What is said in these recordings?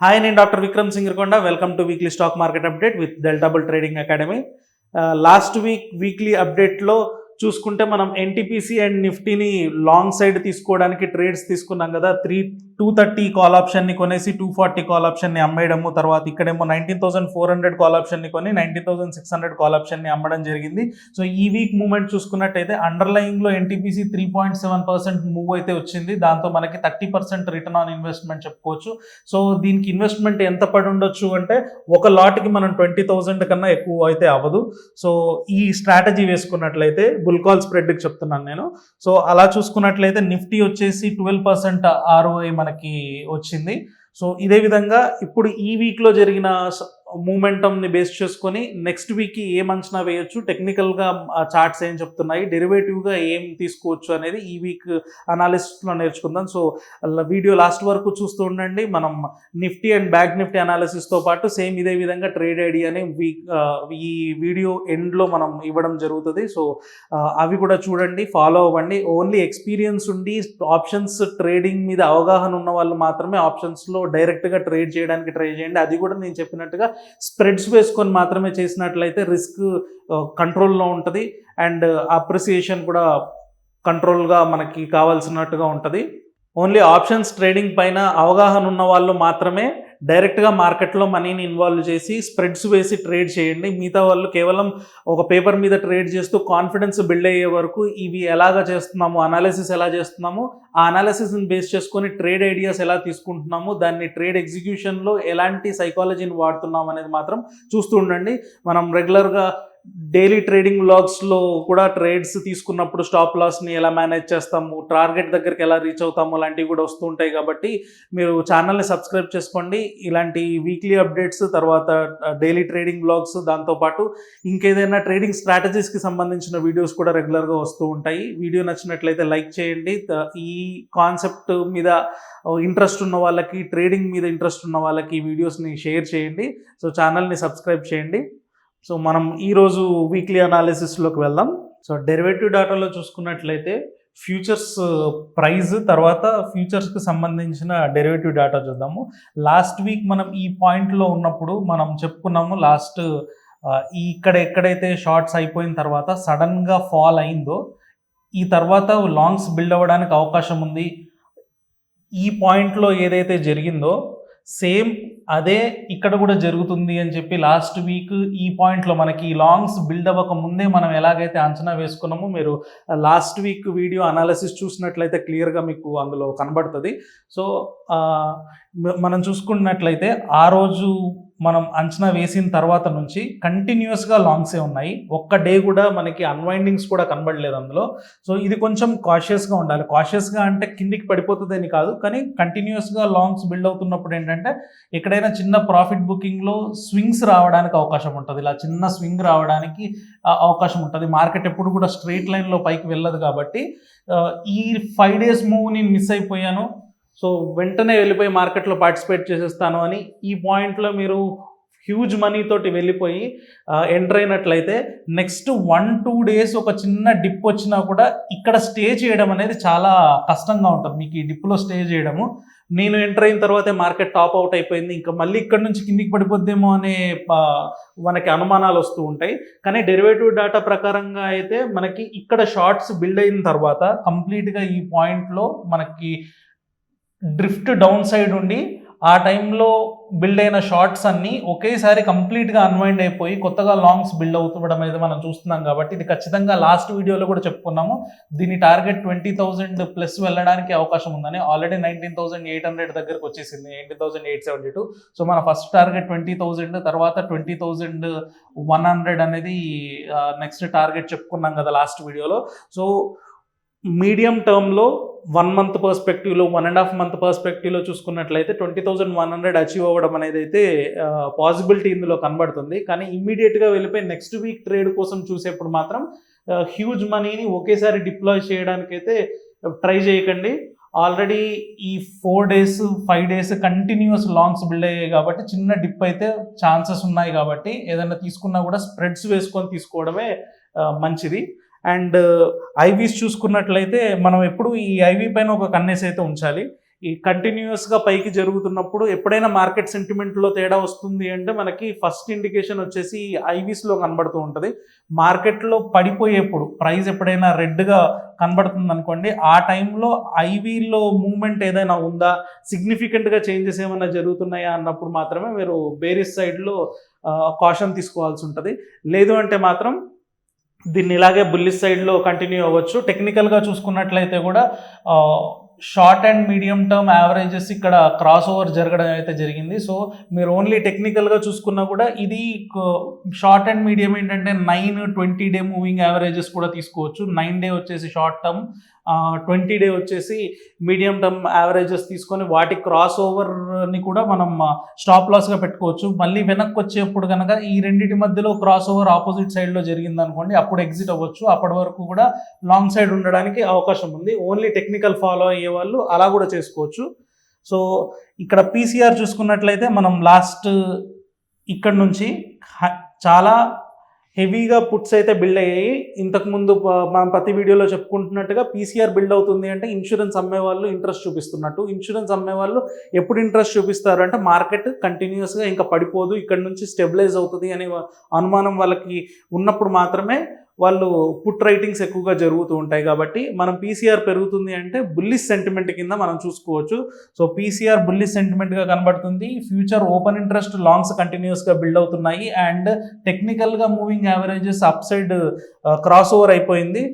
Hi, నేను doctor Vikram Singarkonda. Welcome to weekly stock market update with Delta Bull trading academy. Last weekly అప్డేట్లో చూసుకుంటే మనం NTPC and నిఫ్టీని long side తీసుకోవడానికి trades తీసుకున్నాం కదా. 230 కాల్ ఆప్షన్ని కొనేసి 240 కాల్ ఆప్షన్ని అమ్మేయడము, తర్వాత ఇక్కడేమో 19,400 కాల్ ఆప్షన్ని కొని 19,600 కాల్ ఆప్షన్ని అమ్మడం జరిగింది. సో ఈ వీక్ మూవ్మెంట్ చూసుకున్నట్టయితే అండర్లయింగ్లో ఎన్టీపీసీ 3.7% మూవ్ అయితే వచ్చింది. దాంతో మనకి 30% రిటర్న్ ఆన్ ఇన్వెస్ట్మెంట్ చెప్పుకోవచ్చు. సో దీనికి ఇన్వెస్ట్మెంట్ ఎంత పడి ఉండొచ్చు అంటే ఒక లాట్కి మనం 20,000 కన్నా ఎక్కువ అయితే అవ్వదు. సో ఈ స్ట్రాటజీ వేసుకున్నట్లయితే బుల్ కాల్ స్ప్రెడ్కి చెప్తున్నాను నేను. సో అలా చూసుకున్నట్లయితే నిఫ్టీ వచ్చేసి 12% ROI మనకి వచ్చింది. సో ఇదే విధంగా ఇప్పుడు ఈ వీక్లో జరిగిన మూమెంటంని బేస్ చేసుకొని నెక్స్ట్ వీక్కి ఏం అంచనా వేయొచ్చు, టెక్నికల్గా చార్ట్స్ ఏం చెప్తున్నాయి, డెరివేటివ్గా ఏం తీసుకోవచ్చు అనేది ఈ వీక్ అనాలిసిస్లో నేర్చుకుందాం. సో వీడియో లాస్ట్ వరకు చూస్తూ ఉండండి. మనం నిఫ్టీ అండ్ బ్యాంక్ నిఫ్టీ అనాలిసిస్తో పాటు సేమ్ ఇదే విధంగా ట్రేడ్ ఐడియాని ఈ వీడియో ఎండ్లో మనం ఇవ్వడం జరుగుతుంది. సో అవి కూడా చూడండి, ఫాలో అవ్వండి. ఓన్లీ ఎక్స్పీరియన్స్ ఉండి ఆప్షన్స్ ట్రేడింగ్ మీద అవగాహన ఉన్న వాళ్ళు మాత్రమే ఆప్షన్స్లో డైరెక్ట్గా ట్రేడ్ చేయడానికి ట్రై చేయండి. అది కూడా నేను చెప్పినట్టుగా స్ప్రెడ్స్ వేసుకొని మాత్రమే చేసినట్లయితే రిస్క్ కంట్రోల్లో ఉంటుంది అండ్ అప్రిసియేషన్ కూడా కంట్రోల్గా మనకి కావాల్సినట్టుగా ఉంటుంది. ఓన్లీ ఆప్షన్స్ ట్రేడింగ్ పైన అవగాహన ఉన్న వాళ్ళు మాత్రమే డైరెక్ట్గా మార్కెట్లో మనీని ఇన్వాల్వ్ చేసి స్ప్రెడ్స్ వేసి ట్రేడ్ చేయండి. మిగతా వాళ్ళు కేవలం ఒక పేపర్ మీద ట్రేడ్ చేస్తూ కాన్ఫిడెన్స్ బిల్డ్ అయ్యే వరకు ఇవి ఎలాగ చేస్తున్నాము, అనాలిసిస్ ఎలా చేస్తున్నాము, ఆ అనాలిసిస్ని బేస్ చేసుకొని ట్రేడ్ ఐడియాస్ ఎలా తీసుకుంటున్నాము, దాన్ని ట్రేడ్ ఎగ్జిక్యూషన్లో ఎలాంటి సైకాలజీని వాడుతున్నాము అనేది మాత్రం చూస్తూ ఉండండి. మనం రెగ్యులర్గా డైలీ ట్రేడింగ్ వ్లాగ్స్లో కూడా ట్రేడ్స్ తీసుకున్నప్పుడు స్టాప్ లాస్ని ఎలా మేనేజ్ చేస్తాము, టార్గెట్ దగ్గరికి ఎలా రీచ్ అవుతాము లాంటివి కూడా వస్తూ ఉంటాయి. కాబట్టి మీరు ఛానల్ని సబ్స్క్రైబ్ చేసుకోండి. ఇలాంటి వీక్లీ అప్డేట్స్, తర్వాత డైలీ ట్రేడింగ్ వ్లాగ్స్, దాంతోపాటు ఇంకేదైనా ట్రేడింగ్ స్ట్రాటజీస్కి సంబంధించిన వీడియోస్ కూడా రెగ్యులర్గా వస్తూ ఉంటాయి. వీడియో నచ్చినట్లయితే లైక్ చేయండి. ఈ కాన్సెప్ట్ మీద ఇంట్రెస్ట్ ఉన్న వాళ్ళకి, ట్రేడింగ్ మీద ఇంట్రెస్ట్ ఉన్న వాళ్ళకి ఈ వీడియోస్ని షేర్ చేయండి. సో ఛానల్ని సబ్స్క్రైబ్ చేయండి. సో మనం ఈరోజు వీక్లీ అనాలిసిస్లోకి వెళ్దాం. సో డెరివేటివ్ డాటాలో చూసుకున్నట్లయితే ఫ్యూచర్స్ ప్రైస్, తర్వాత ఫ్యూచర్స్కి సంబంధించిన డెరివేటివ్ డాటా చూద్దాము. లాస్ట్ వీక్ మనం ఈ పాయింట్లో ఉన్నప్పుడు మనం చెప్పుకున్నాము, లాస్ట్ ఎక్కడైతే షార్ట్స్ అయిపోయిన తర్వాత సడన్గా ఫాల్ అయిందో ఈ తర్వాత లాంగ్స్ బిల్డ్ అవ్వడానికి అవకాశం ఉంది. ఈ పాయింట్లో ఏదైతే జరిగిందో సేమ్ అదే ఇక్కడ కూడా జరుగుతుంది అని చెప్పి లాస్ట్ వీక్ ఈ పాయింట్లో మనకి లాంగ్స్ బిల్డ్ అవ్వక ముందే మనం ఎలాగైతే అంచనా వేసుకున్నామో, మీరు లాస్ట్ వీక్ వీడియో అనాలిసిస్ చూసినట్లయితే క్లియర్గా మీకు అందులో కనబడుతుంది. సో మనం చూసుకున్నట్లయితే ఆ రోజు మనం అంచనా వేసిన తర్వాత నుంచి కంటిన్యూస్గా లాంగ్సే ఉన్నాయి. ఒక్క డే కూడా మనకి అన్వైండింగ్స్ కూడా కనబడలేదు అందులో. సో ఇది కొంచెం కాషియస్గా ఉండాలి. కాషియస్గా అంటే కిందికి పడిపోతుందని కాదు, కానీ కంటిన్యూస్గా లాంగ్స్ బిల్డ్ అవుతున్నప్పుడు ఏంటంటే ఎక్కడైనా చిన్న ప్రాఫిట్ బుకింగ్లో స్వింగ్స్ రావడానికి అవకాశం ఉంటుంది. ఇలా చిన్న స్వింగ్ రావడానికి అవకాశం ఉంటుంది. మార్కెట్ ఎప్పుడు కూడా స్ట్రైట్ లైన్లో పైకి వెళ్ళదు. కాబట్టి ఈ 5 days మూవ్ నేను మిస్ అయిపోయాను, సో వెంటనే వెళ్ళిపోయి మార్కెట్లో పార్టిసిపేట్ చేసేస్తాను అని ఈ పాయింట్లో మీరు హ్యూజ్ మనీతోటి వెళ్ళిపోయి ఎంటర్ అయినట్లయితే నెక్స్ట్ 1-2 days ఒక చిన్న డిప్ వచ్చినా కూడా ఇక్కడ స్టే చేయడం అనేది చాలా కష్టంగా ఉంటుంది మీకు. ఈ డిప్లో స్టే చేయడము, నేను ఎంటర్ అయిన తర్వాతే మార్కెట్ టాప్ అవుట్ అయిపోయింది, ఇంకా మళ్ళీ ఇక్కడ నుంచి కిందికి పడిపోద్దేమో అనే మనకి అనుమానాలు వస్తూ ఉంటాయి. కానీ డెరివేటివ్ డేటా ప్రకారంగా అయితే మనకి ఇక్కడ షార్ట్స్ బిల్డ్ అయిన తర్వాత కంప్లీట్గా ఈ పాయింట్లో మనకి డ్రిఫ్ట్ డౌన్ సైడ్ ఉండి ఆ టైంలో బిల్డ్ అయిన షార్ట్స్ అన్నీ ఒకేసారి కంప్లీట్గా అన్వైండ్ అయిపోయి కొత్తగా లాంగ్స్ బిల్డ్ అవుతుండడం అనేది మనం చూస్తున్నాం. కాబట్టి ఇది ఖచ్చితంగా లాస్ట్ వీడియోలో కూడా చెప్పుకున్నాము, దీని టార్గెట్ 20,000 ప్లస్ వెళ్ళడానికి అవకాశం ఉందని. ఆల్రెడీ 19,800 దగ్గరకు వచ్చేసింది, 19,872. సో మన ఫస్ట్ టార్గెట్ 20,000, తర్వాత 20,100 అనేది నెక్స్ట్ టార్గెట్ చెప్పుకున్నాం కదా లాస్ట్ వీడియోలో. సో మీడియం టర్మ్లో 1 month పర్స్పెక్టివ్లో, 1.5 month పర్స్పెక్టివ్లో చూసుకున్నట్లయితే 20,100 అచీవ్ అవ్వడం అనేది అయితే పాసిబిలిటీ ఇందులో కనబడుతుంది. కానీ ఇమ్మీడియట్గా వెళ్ళిపోయి నెక్స్ట్ వీక్ ట్రేడ్ కోసం చూసేప్పుడు మాత్రం హ్యూజ్ మనీని ఒకేసారి డిప్లాయ్ చేయడానికైతే ట్రై చేయకండి. ఆల్రెడీ ఈ 4 days 5 days continuous longs build అయ్యాయి కాబట్టి చిన్న డిప్ అయితే ఛాన్సెస్ ఉన్నాయి. కాబట్టి ఏదైనా తీసుకున్నా కూడా స్ప్రెడ్స్ వేసుకొని తీసుకోవడమే మంచిది. అండ్ ఐవీస్ చూసుకున్నట్లయితే మనం ఎప్పుడు ఈ ఐవీ పైన ఒక కన్నేసి అయితే ఉంచాలి. ఈ కంటిన్యూస్గా పైకి జరుగుతున్నప్పుడు ఎప్పుడైనా మార్కెట్ సెంటిమెంట్లో తేడా వస్తుంది అంటే మనకి ఫస్ట్ ఇండికేషన్ వచ్చేసి ఐవీస్లో కనబడుతూ ఉంటుంది. మార్కెట్లో పడిపోయేప్పుడు ప్రైస్ ఎప్పుడైనా రెడ్గా కనబడుతుంది అనుకోండి, ఆ టైంలో ఐవీలో మూవ్మెంట్ ఏదైనా ఉందా, సిగ్నిఫికెంట్గా చేంజెస్ ఏమైనా జరుగుతున్నాయా అన్నప్పుడు మాత్రమే మీరు బేరిష్ సైడ్లో కాషన్ తీసుకోవాల్సి ఉంటుంది. లేదు అంటే మాత్రం దీన్ని ఇలాగే బుల్లిష్ సైడ్లో కంటిన్యూ అవ్వచ్చు. టెక్నికల్గా చూసుకున్నట్లయితే కూడా short and medium term averages ఇక్కడ క్రాస్ ఓవర్ జరగడం అయితే జరిగింది. సో మీరు ఓన్లీ టెక్నికల్గా చూసుకున్నా కూడా ఇది షార్ట్ అండ్ మీడియం ఏంటంటే 9-20 డే మూవింగ్ యావరేజెస్ కూడా తీసుకోవచ్చు. 9 డే వచ్చేసి షార్ట్ టర్మ్, 20 డే వచ్చేసి మీడియం టర్మ్ యావరేజెస్ తీసుకొని వాటి క్రాస్ ఓవర్ని కూడా మనం స్టాప్ లాస్గా పెట్టుకోవచ్చు. మళ్ళీ వెనక్కి వచ్చేప్పుడు కనుక ఈ రెండింటి మధ్యలో క్రాస్ ఓవర్ ఆపోజిట్ సైడ్లో జరిగింది అనుకోండి, అప్పుడు ఎగ్జిట్ అవ్వచ్చు. అప్పటి వరకు కూడా లాంగ్ సైడ్ ఉండడానికి అవకాశం ఉంది. ఓన్లీ టెక్నికల్ ఫాలో అయ్యే వాళ్ళు అలా కూడా చేసుకోవచ్చు. సో ఇక్కడ పీసీఆర్ చూసుకున్నట్లయితే మనం లాస్ట్ ఇక్కడ నుంచి చాలా హెవీగా పుట్స్ అయితే బిల్డ్ అయ్యాయి. ఇంతకుముందు మనం ప్రతి వీడియోలో చెప్పుకుంటున్నట్టుగా పీసీఆర్ బిల్డ్ అవుతుంది అంటే ఇన్సూరెన్స్ అమ్మే వాళ్ళు ఇంట్రెస్ట్ చూపిస్తున్నట్టు. ఇన్సూరెన్స్ అమ్మే వాళ్ళు ఎప్పుడు ఇంట్రెస్ట్ చూపిస్తారు అంటే మార్కెట్ కంటిన్యూస్గా ఇంకా పడిపోదు, ఇక్కడ నుంచి స్టెబిలైజ్ అవుతుంది అనే అనుమానం వాళ్ళకి ఉన్నప్పుడు మాత్రమే వాళ్ళు పుట్ రైటింగ్స్ ఎక్కువగా జరుగుతూ ఉంటాయి. కాబట్టి మనం పీసీఆర్ పెరుగుతుంది అంటే బుల్లిష్ సెంటిమెంట్ కింద మనం చూసుకోవచ్చు. సో పీసీఆర్ బుల్లిష్ సెంటిమెంట్గా కనబడుతుంది. ఫ్యూచర్ ఓపెన్ ఇంట్రెస్ట్ లాంగ్స్ కంటిన్యూస్గా బిల్డ్ అవుతున్నాయి అండ్ టెక్నికల్గా moving averages up side cross over అయిపోయింది.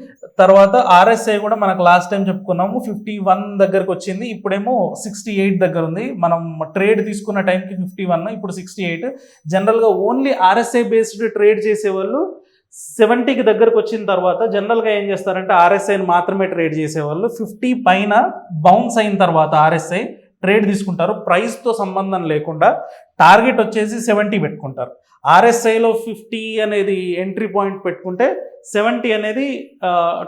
తర్వాత ఆర్ఎస్ఐ కూడా మనకు లాస్ట్ టైం చెప్పుకున్నాము 51 దగ్గరకు వచ్చింది, ఇప్పుడేమో 68 దగ్గర ఉంది. మనం ట్రేడ్ తీసుకున్న టైంకి 51, ఇప్పుడు 68. జనరల్గా ఓన్లీ ఆర్ఎస్ఐ బేస్డ్ ట్రేడ్ చేసేవాళ్ళు 70కి దగ్గరకు వచ్చిన తర్వాత జనరల్గా ఏం చేస్తారంటే ఆర్ఎస్ఐని మాత్రమే ట్రేడ్ చేసేవాళ్ళు 50 పైన బౌన్స్ అయిన తర్వాత ఆర్ఎస్ఐ ట్రేడ్ తీసుకుంటారు. ప్రైస్తో సంబంధం లేకుండా టార్గెట్ వచ్చేసి 70 పెట్టుకుంటారు. ఆర్ఎస్ఐలో 50 అనేది ఎంట్రీ పాయింట్ పెట్టుకుంటే 70 అనేది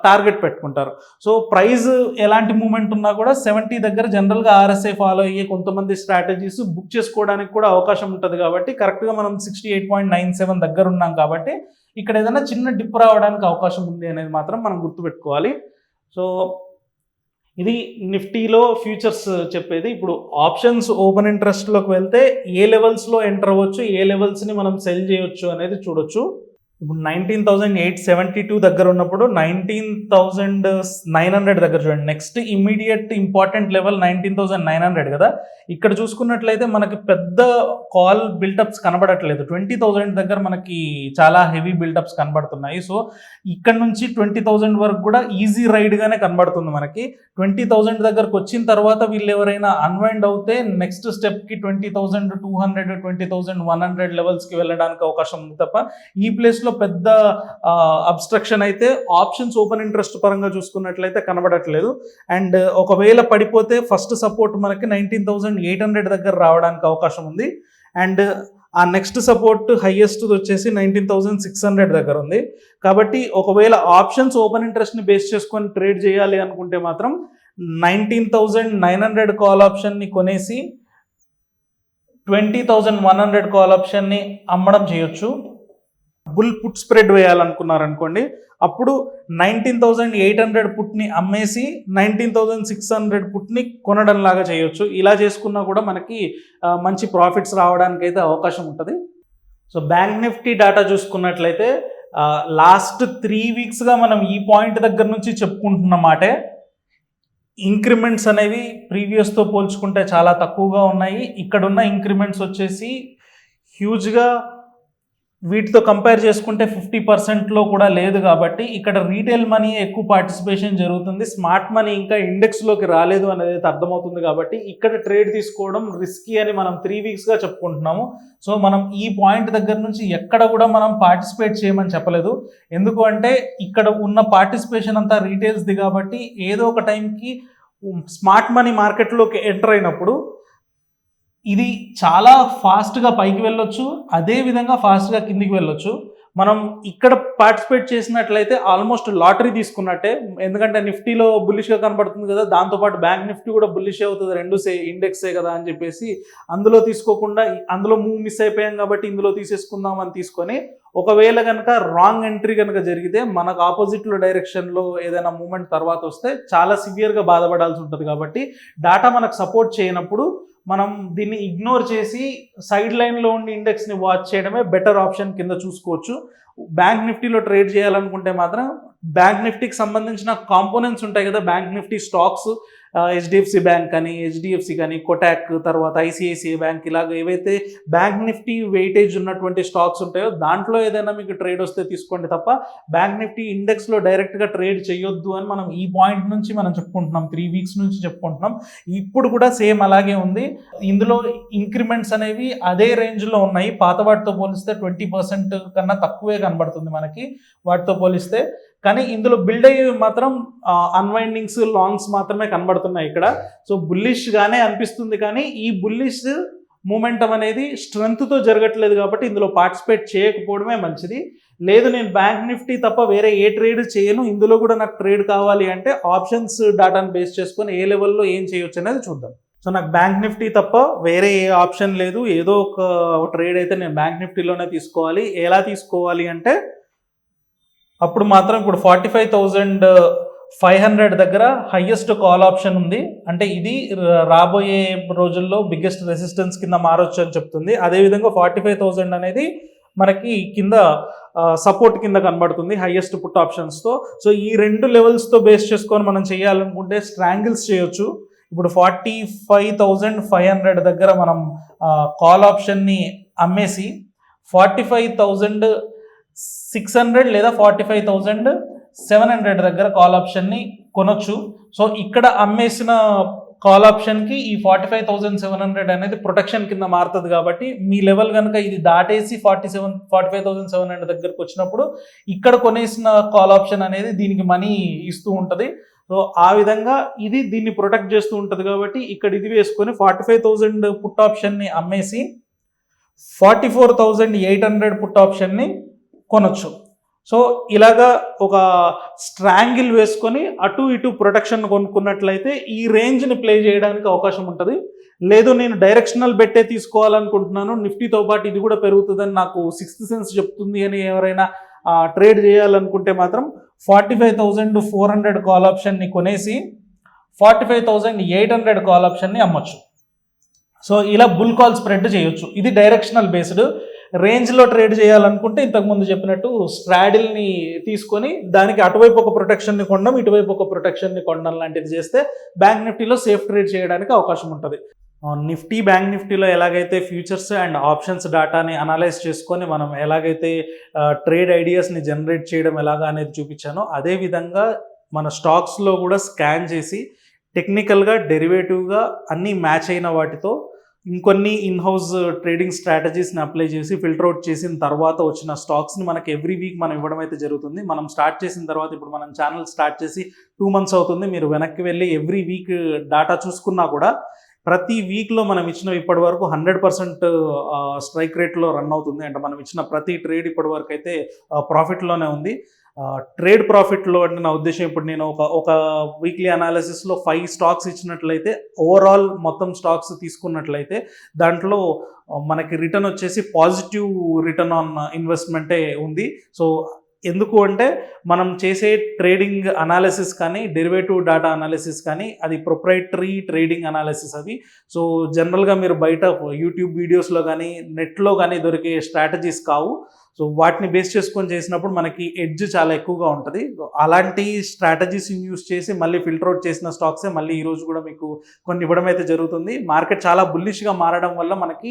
టార్గెట్ పెట్టుకుంటారు. సో ప్రైస్ ఎలాంటి మూమెంట్ ఉన్నా కూడా 70 దగ్గర జనరల్గా ఆర్ఎస్ఐ ఫాలో అయ్యే కొంతమంది స్ట్రాటజీస్ బుక్ చేసుకోవడానికి కూడా అవకాశం ఉంటుంది. కాబట్టి కరెక్ట్గా మనం 68.97 దగ్గర ఉన్నాం కాబట్టి ఇక్కడ ఏదైనా చిన్న డిప్ రావడానికి అవకాశం ఉంది అనేది మాత్రం మనం గుర్తుపెట్టుకోవాలి. సో ఇది నిఫ్టీలో ఫ్యూచర్స్ చెప్పేది. ఇప్పుడు ఆప్షన్స్ ఓపెన్ ఇంట్రెస్ట్లోకి వెళ్తే ఏ లెవెల్స్లో ఎంటర్ అవ్వచ్చు, ఏ లెవెల్స్ని మనం సెల్ చేయొచ్చు అనేది చూడొచ్చు. ఇప్పుడు 19,872 దగ్గర ఉన్నప్పుడు 19,900 దగ్గర చూడండి. నెక్స్ట్ ఇమ్మీడియట్ ఇంపార్టెంట్ లెవెల్ 19,900 కదా. ఇక్కడ చూసుకున్నట్లయితే మనకి పెద్ద కాల్ బిల్డప్స్ కనబడట్లేదు. 20,000 దగ్గర మనకి చాలా హెవీ బిల్డప్స్ కనబడుతున్నాయి. సో ఇక్కడ నుంచి 20,000 వరకు కూడా ఈజీ రైడ్గానే కనబడుతుంది మనకి. 20,000 దగ్గరకు వచ్చిన తర్వాత వీళ్ళు ఎవరైనా అన్వైండ్ అవుతే నెక్స్ట్ స్టెప్కి 20,200, 20,100 లెవెల్స్కి వెళ్ళడానికి అవకాశం ఉంది తప్ప ఈ ప్లేస్లో పెద్ద అబ్స్ట్రక్షన్ అయితే ఆప్షన్స్ ఓపెన్ ఇంట్రెస్ట్ పరంగా చూసుకున్నట్లయితే కనబడట్లేదు. అండ్ ఒకవేళ పడిపోతే ఫస్ట్ సపోర్ట్ మనకి 19,800 దగ్గర రావడానికి అవకాశం ఉంది. అండ్ ఆ నెక్స్ట్ సపోర్ట్ హైయెస్ట్ వచ్చేసి 19,600 దగ్గర ఉంది. కాబట్టి ఒకవేళ ఆప్షన్స్ ఓపెన్ ఇంట్రెస్ట్ని బేస్ చేసుకొని ట్రేడ్ చేయాలి అనుకుంటే మాత్రం 19,900 కాల్ ఆప్షన్ని కొనేసి 20,100 కాల్ ఆప్షన్ని అమ్మడం చేయొచ్చు. బుల్ పుట్ స్ప్రెడ్ వేయాలనుకున్నారనుకోండి, అప్పుడు 19,800 పుట్ని అమ్మేసి 19,600 పుట్ని కొనడం లాగా చేయొచ్చు. ఇలా చేసుకున్నా కూడా మనకి మంచి ప్రాఫిట్స్ రావడానికి అయితే అవకాశం ఉంటుంది. సో బ్యాంక్ నిఫ్టీ డేటా చూసుకున్నట్లయితే లాస్ట్ 3 వీక్స్గా మనం ఈ పాయింట్ దగ్గర నుంచి చెప్పుకుంటున్న మాటే, ఇంక్రిమెంట్స్ అనేవి ప్రీవియస్తో పోల్చుకుంటే చాలా తక్కువగా ఉన్నాయి. ఇక్కడున్న ఇంక్రిమెంట్స్ వచ్చేసి హ్యూజ్గా వీటితో కంపేర్ చేసుకుంటే 50%లో కూడా లేదు. కాబట్టి ఇక్కడ రీటైల్ మనీ ఎక్కువ పార్టిసిపేషన్ జరుగుతుంది. స్మార్ట్ మనీ ఇంకా ఇండెక్స్లోకి రాలేదు అనేది అర్థమవుతుంది. కాబట్టి ఇక్కడ ట్రేడ్ తీసుకోవడం రిస్కీ అని మనం 3 వీక్స్గా చెప్పుకుంటున్నాము. సో మనం ఈ పాయింట్ దగ్గర నుంచి ఎక్కడ కూడా మనం పార్టిసిపేట్ చేయమని చెప్పలేదు. ఎందుకు అంటే ఇక్కడ ఉన్న పార్టిసిపేషన్ అంతా రీటైల్స్ది. కాబట్టి ఏదో ఒక టైంకి స్మార్ట్ మనీ మార్కెట్లోకి ఎంటర్ అయినప్పుడు ఇది చాలా ఫాస్ట్గా పైకి వెళ్ళొచ్చు, అదేవిధంగా ఫాస్ట్గా కిందికి వెళ్ళొచ్చు. మనం ఇక్కడ పార్టిసిపేట్ చేసినట్లయితే ఆల్మోస్ట్ లాటరీ తీసుకున్నట్టే. ఎందుకంటే నిఫ్టీలో బుల్లిష్గా కనబడుతుంది కదా, దాంతోపాటు బ్యాంక్ నిఫ్టీ కూడా బుల్లిష్ అవుతుంది, రెండు ఇండెక్సే కదా అని చెప్పేసి అందులో తీసుకోకుండా అందులో మూవ్ మిస్ అయిపోయాం కాబట్టి ఇందులో తీసేసుకుందాం అని తీసుకొని ఒకవేళ కనుక రాంగ్ ఎంట్రీ కనుక జరిగితే మనకు ఆపోజిట్లో డైరెక్షన్లో ఏదైనా మూమెంట్ తర్వాత వస్తే చాలా సివియర్గా బాధపడాల్సి ఉంటుంది. కాబట్టి డాటా మనకు సపోర్ట్ చేయనప్పుడు మనం దీన్ని ఇగ్నోర్ చేసి సైడ్ లైన్లో ఉండి ఇండెక్స్ని వాచ్ చేయడమే బెటర్ ఆప్షన్ కింద చూసుకోవచ్చు. బ్యాంక్ నిఫ్టీలో ట్రేడ్ చేయాలనుకుంటే మాత్రం బ్యాంక్ నిఫ్టీకి సంబంధించిన కాంపోనెంట్స్ ఉంటాయి కదా, bank Nifty stocks, HDFC bank కానీ, హెచ్డిఎఫ్సి కానీ, కొటాక్, తర్వాత ఐసిఐసిఐ బ్యాంక్, ఇలాగ ఏవైతే బ్యాంక్ నిఫ్టీ వెయిటేజ్ ఉన్నటువంటి స్టాక్స్ ఉంటాయో దాంట్లో ఏదైనా మీకు ట్రేడ్ వస్తే తీసుకోండి తప్ప బ్యాంక్ నిఫ్టీ ఇండెక్స్లో డైరెక్ట్గా ట్రేడ్ చేయొద్దు అని మనం ఈ పాయింట్ నుంచి మనం చెప్పుకుంటున్నాం, 3 వీక్స్ నుంచి చెప్పుకుంటున్నాం. ఇప్పుడు కూడా సేమ్ అలాగే ఉంది. ఇందులో ఇంక్రిమెంట్స్ అనేవి అదే రేంజ్లో ఉన్నాయి. పాత వాటితో పోలిస్తే 20% కన్నా తక్కువే కనబడుతుంది మనకి వాటితో పోలిస్తే. కానీ ఇందులో బిల్డ్ అయ్యేవి మాత్రం అన్వైండింగ్స్, లాంగ్స్ మాత్రమే కనబడుతున్నాయి ఇక్కడ. సో బుల్లిష్గానే అనిపిస్తుంది, కానీ ఈ బుల్లిష్ మూమెంటం అనేది స్ట్రెంగ్త్తో జరగట్లేదు కాబట్టి ఇందులో పార్టిసిపేట్ చేయకపోవడమే మంచిది. లేదు నేను బ్యాంక్ నిఫ్టీ తప్ప వేరే ఏ ట్రేడ్ చేయను, ఇందులో కూడా నాకు ట్రేడ్ కావాలి అంటే ఆప్షన్స్ డాటాను బేస్ చేసుకొని ఏ లెవెల్లో ఏం చేయొచ్చు అనేది చూద్దాం. సో నాకు బ్యాంక్ నిఫ్టీ తప్ప వేరే ఏ ఆప్షన్ లేదు. ఏదో ఒక ట్రేడ్ అయితే నేను బ్యాంక్ నిఫ్టీలోనే తీసుకోవాలి. ఎలా తీసుకోవాలి అంటే అప్పుడు మాత్రం ఇప్పుడు 45,500 దగ్గర హైయెస్ట్ కాల్ ఆప్షన్ ఉంది. అంటే ఇది రాబోయే రోజుల్లో బిగ్గెస్ట్ రెసిస్టెన్స్ కింద మారొచ్చు అని చెప్తుంది. అదేవిధంగా 45,000 అనేది మనకి కింద సపోర్ట్ కింద కనబడుతుంది హైయెస్ట్ పుట్ ఆప్షన్స్తో. సో ఈ 2 లెవెల్స్తో బేస్ చేసుకొని మనం చేయాలనుకుంటే స్ట్రాంగిల్స్ చేయొచ్చు. ఇప్పుడు 45,500 దగ్గర మనం కాల్ ఆప్షన్ని అమ్మేసి 45,600 లేదా 45,700 దగ్గర కాల్ ఆప్షన్ని కొనొచ్చు. సో ఇక్కడ అమ్మేసిన కాల్ ఆప్షన్కి ఈ 45,700 అనేది ప్రొటెక్షన్ కింద మారుతుంది. కాబట్టి మీ లెవెల్ కనుక ఇది దాటేసి 45,700 దగ్గరకు వచ్చినప్పుడు ఇక్కడ కొనేసిన కాల్ ఆప్షన్ అనేది దీనికి మనీ ఇస్తూ ఉంటుంది. సో ఆ విధంగా ఇది దీన్ని ప్రొటెక్ట్ చేస్తూ ఉంటుంది. కాబట్టి ఇక్కడ ఇది వేసుకొని 45,000 పుట్ ఆప్షన్ని అమ్మేసి 44,800 పుట్ ఆప్షన్ని కొనొచ్చు. సో ఇలాగా ఒక స్ట్రాంగిల్ వేసుకొని అటు ఇటు ప్రొటెక్షన్ కొనుక్కున్నట్లయితే ఈ రేంజ్ని ప్లే చేయడానికి అవకాశం ఉంటుంది. లేదు నేను డైరెక్షనల్ బెట్టే తీసుకోవాలనుకుంటున్నాను, నిఫ్టీతో పాటు ఇది కూడా పెరుగుతుందని నాకు 6th సెన్స్ చెప్తుంది అని ఎవరైనా ట్రేడ్ చేయాలనుకుంటే మాత్రం 45,400 కాల్ ఆప్షన్ని కొనేసి 45,800 కాల్ ఆప్షన్ని అమ్మొచ్చు. సో ఇలా బుల్ కాల్ స్ప్రెడ్ చేయొచ్చు. ఇది డైరెక్షనల్ బేస్డ్. రేంజ్లో ట్రేడ్ చేయాలనుకుంటే ఇంతకుముందు చెప్పినట్టు స్ట్రాడిల్ని తీసుకొని దానికి అటువైపు ఒక ప్రొటెక్షన్ని కొనడం, ఇటువైపు ఒక ప్రొటెక్షన్ని కొనడం లాంటిది చేస్తే బ్యాంక్ నిఫ్టీలో సేఫ్ ట్రేడ్ చేయడానికి అవకాశం ఉంటుంది. నిఫ్టీ, బ్యాంక్ నిఫ్టీలో ఎలాగైతే ఫ్యూచర్స్ అండ్ ఆప్షన్స్ డాటాని అనలైజ్ చేసుకొని మనం ఎలాగైతే ట్రేడ్ ఐడియాస్ని జనరేట్ చేయడం ఎలాగా అనేది చూపించానో అదేవిధంగా మన స్టాక్స్లో కూడా స్కాన్ చేసి టెక్నికల్గా, డెరివేటివ్గా అన్నీ మ్యాచ్ అయిన వాటితో ఇంకొన్ని ఇన్హౌస్ ట్రేడింగ్ స్ట్రాటజీస్ని అప్లై చేసి ఫిల్టర్ అవుట్ చేసిన తర్వాత వచ్చిన స్టాక్స్ని మనకి ఎవ్రీ వీక్ మనం ఇవ్వడం అయితే జరుగుతుంది. మనం స్టార్ట్ చేసిన తర్వాత ఇప్పుడు మనం ఛానల్ స్టార్ట్ చేసి 2 months అవుతుంది. మీరు వెనక్కి వెళ్ళి ఎవ్రీ వీక్ డాటా చూసుకున్నా కూడా ప్రతి వీక్లో మనం ఇచ్చిన ఇప్పటి వరకు 100% స్ట్రైక్ రేట్లో రన్ అవుతుంది. అంటే మనం ఇచ్చిన ప్రతి ట్రేడ్ ఇప్పటి వరకు అయితే ప్రాఫిట్లోనే ఉంది. ట్రేడ్ ప్రాఫిట్లో అంటే నా ఉద్దేశం ఇప్పుడు నేను ఒక వీక్లీ అనాలిసిస్లో 5 స్టాక్స్ ఇచ్చినట్లయితే ఓవరాల్ మొత్తం స్టాక్స్ తీసుకున్నట్లయితే దాంట్లో మనకి రిటర్న్ వచ్చేసి పాజిటివ్ రిటర్న్ ఆన్ ఇన్వెస్ట్మెంటే ఉంది. సో ఎందుకు అంటే మనం చేసే ట్రేడింగ్ అనాలిసిస్ కానీ, డెరివేటివ్ డాటా అనాలిసిస్ కానీ అది ప్రొప్రైటరీ ట్రేడింగ్ అనాలిసిస్ అవి. సో జనరల్గా మీరు బయట యూట్యూబ్ వీడియోస్లో కానీ, నెట్లో కానీ దొరికే స్ట్రాటజీస్ కావు. సో వాటిని బేస్ చేసుకొని చేసినప్పుడు మనకి ఎడ్జ్ చాలా ఎక్కువగా ఉంటుంది. అలాంటి స్ట్రాటజీస్ యూస్ చేసి మళ్ళీ ఫిల్టర్ అవుట్ చేసిన స్టాక్సే మళ్ళీ ఈరోజు కూడా మీకు కొన్ని ఇవ్వడం అయితే జరుగుతుంది. మార్కెట్ చాలా బుల్లిష్గా మారడం వల్ల మనకి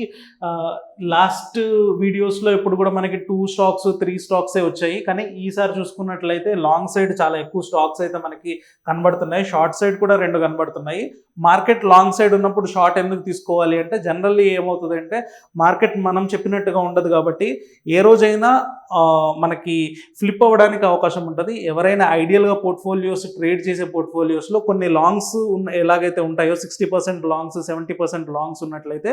లాస్ట్ వీడియోస్లో ఇప్పుడు కూడా మనకి 2 స్టాక్స్ 3 స్టాక్సే వచ్చాయి. కానీ ఈసారి చూసుకున్నట్లయితే లాంగ్ సైడ్ చాలా ఎక్కువ స్టాక్స్ అయితే మనకి కనబడుతున్నాయి, షార్ట్ సైడ్ కూడా 2 కనబడుతున్నాయి. మార్కెట్ లాంగ్ సైడ్ ఉన్నప్పుడు షార్ట్ ఎందుకు తీసుకోవాలి అంటే జనరల్లీ ఏమవుతుంది అంటే మార్కెట్ మనం చెప్పినట్టుగా ఉండదు. కాబట్టి ఏ రోజైనా మనకి ఫ్లిప్ అవ్వడానికి అవకాశం ఉంటుంది. ఎవరైనా ఐడియల్గా పోర్ట్ఫోలియోస్ ట్రేడ్ చేసే పోర్ట్ఫోలియోస్లో కొన్ని లాంగ్స్ ఎలాగైతే ఉంటాయో 60% లాంగ్స్ 70% లాంగ్స్ ఉన్నట్లయితే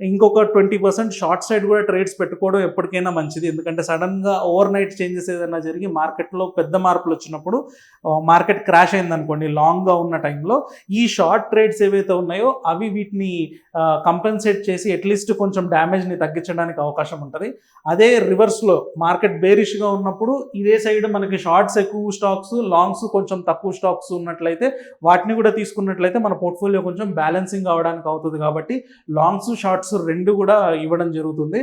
ఇంకొక 20% షార్ట్ సైడ్ కూడా ట్రేడ్స్ పెట్టుకోవడం ఎప్పటికైనా మంచిది. ఎందుకంటే సడన్గా ఓవర్ నైట్ చేంజెస్ ఏదైనా జరిగి మార్కెట్లో పెద్ద మార్పులు వచ్చినప్పుడు మార్కెట్ క్రాష్ అయిందనుకోండి లాంగ్గా ఉన్న టైంలో ఈ షార్ట్ ట్రేడ్స్ ఏవైతే ఉన్నాయో అవి వీటిని కంపెన్సేట్ చేసి అట్లీస్ట్ కొంచెం డ్యామేజ్ని తగ్గించడానికి అవకాశం ఉంటుంది. అదే రివర్స్లో లెవెల్స్లో మార్కెట్ బేరిష్గా ఉన్నప్పుడు ఇదే సైడ్ మనకి షార్ట్స్ ఎక్కువ స్టాక్స్, లాంగ్స్ కొంచెం తక్కువ స్టాక్స్ ఉన్నట్లయితే వాటిని కూడా తీసుకున్నట్లయితే మన పోర్ట్ఫోలియో కొంచెం బ్యాలెన్సింగ్ అవడానికి అవుతుంది. కాబట్టి లాంగ్స్ షార్ట్స్ రెండు కూడా ఇవ్వడం జరుగుతుంది.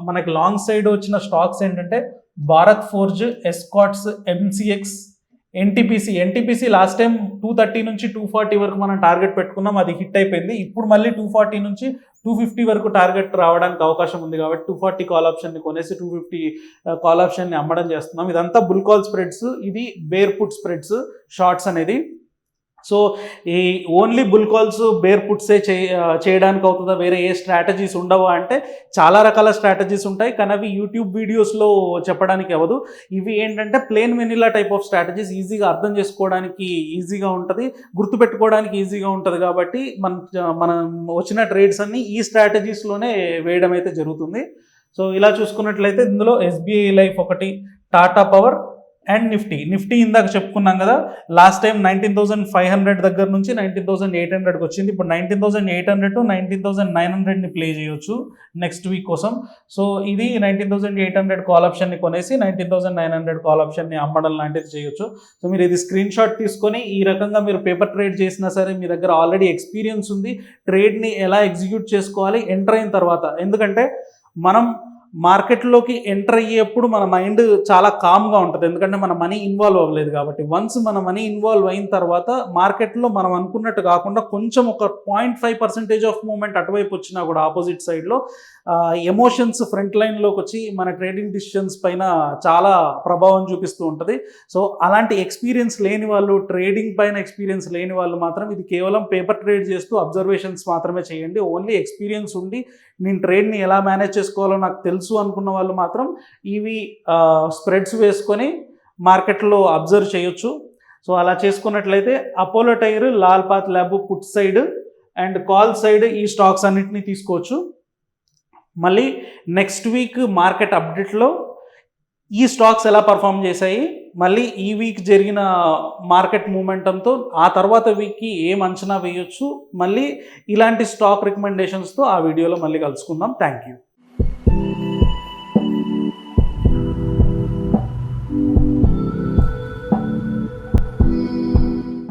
మనకి లాంగ్ సైడ్ వచ్చిన స్టాక్స్ ఏంటంటే Bharat forge, Escorts, MCX, NTPC last time 230 నుంచి 240 వరకు మనం టార్గెట్ పెట్టుకున్నాం, అది హిట్ అయిపోయింది. ఇప్పుడు మళ్ళీ 240 నుంచి 250 వరకు టార్గెట్ రావడానికి అవకాశం ఉంది. కాబట్టి 240 కాల్ ఆప్షన్ని కొనేసి 250 కాల్ ఆప్షన్ని అమ్మడం చేస్తున్నాం. ఇదంతా బుల్ కాల్ స్ప్రెడ్స్, ఇది బేర్ పుట్ స్ప్రెడ్స్ షార్ట్స్ అనేది. సో ఈ ఓన్లీ బుల్ కాల్స్ బేర్ పుట్సే చేయడానికి అవుతుందా, వేరే ఏ స్ట్రాటజీస్ ఉండవా అంటే చాలా రకాల స్ట్రాటజీస్ ఉంటాయి, కానీ అవి యూట్యూబ్ వీడియోస్లో చెప్పడానికి అవ్వదు. ఇవి ఏంటంటే plain vanilla type of strategies, ఈజీగా అర్థం చేసుకోవడానికి ఈజీగా ఉంటుంది, గుర్తుపెట్టుకోవడానికి ఈజీగా ఉంటుంది. కాబట్టి మనం వచ్చిన ట్రేడ్స్ అన్నీ ఈ స్ట్రాటజీస్లోనే వేయడం అయితే జరుగుతుంది. సో ఇలా చూసుకున్నట్లయితే ఇందులో ఎస్బీఐ లైఫ్ ఒకటి, టాటా పవర్ అండ్ నిఫ్టీ ఇందాక చెప్పుకున్నాం కదా, లాస్ట్ టైం 19,500 దగ్గర నుంచి 19,800కి వచ్చింది. ఇప్పుడు 19,800 to 19,900ని ప్లే చేయొచ్చు నెక్స్ట్ వీక్ కోసం. సో ఇది 19,800 కాల్ ఆప్షన్ని కొనేసి 19,900 కాల్ ఆప్షన్ని అమ్మడం లాంటిది చేయొచ్చు. సో మీరు ఇది స్క్రీన్ షాట్ తీసుకొని ఈ రకంగా మీరు పేపర్ ట్రేడ్ చేసినా సరే మీ దగ్గర ఆల్రెడీ ఎక్స్పీరియన్స్ ఉంది, ట్రేడ్ని ఎలా ఎగ్జిక్యూట్ చేసుకోవాలి ఎంటర్ అయిన తర్వాత. ఎందుకంటే మనం మార్కెట్లోకి ఎంటర్ అయ్యేప్పుడు మన మైండ్ చాలా కామ్గా ఉంటుంది, ఎందుకంటే మన మనీ ఇన్వాల్వ్ అవ్వలేదు కాబట్టి. వన్స్ మన మనీ ఇన్వాల్వ్ అయిన తర్వాత మార్కెట్లో మనం అనుకున్నట్టు కాకుండా కొంచెం ఒక 0.5% ఆఫ్ మూమెంట్ అటువైపు వచ్చినా కూడా ఆపోజిట్ సైడ్లో ఎమోషన్స్ ఫ్రంట్ లైన్లోకి వచ్చి మన ట్రేడింగ్ డిసిషన్స్ పైన చాలా ప్రభావం చూపిస్తూ ఉంటుంది. సో అలాంటి ఎక్స్పీరియన్స్ లేని వాళ్ళు, ట్రేడింగ్ పైన ఎక్స్పీరియన్స్ లేని వాళ్ళు మాత్రం ఇది కేవలం పేపర్ ట్రేడ్ చేస్తూ అబ్జర్వేషన్స్ మాత్రమే చేయండి. ఓన్లీ ఎక్స్పీరియన్స్ ఉండి నేను ట్రేడ్ని ఎలా మేనేజ్ చేసుకోవాలో నాకు తెలుసు అనుకున్న వాళ్ళు మాత్రం ఇవి స్ప్రెడ్స్ వేసుకొని మార్కెట్లో అబ్జర్వ్ చేయొచ్చు. సో అలా చేసుకున్నట్లయితే Apollo tyre, Lal path lab put side and call side ఈ స్టాక్స్ అన్నిటినీ తీసుకోవచ్చు. మళ్ళీ నెక్స్ట్ వీక్ మార్కెట్ అప్డేట్లో ఈ స్టాక్స్ ఎలా పర్ఫామ్ చేశాయి, మళ్ళీ ఈ వీక్ జరిగిన మార్కెట్ మూమెంటంతో ఆ తర్వాత వీక్కి ఏం అంచనా వేయొచ్చు, మళ్ళీ ఇలాంటి స్టాక్ రికమెండేషన్స్తో ఆ వీడియోలో మళ్ళీ కలుసుకుందాం. Thank you.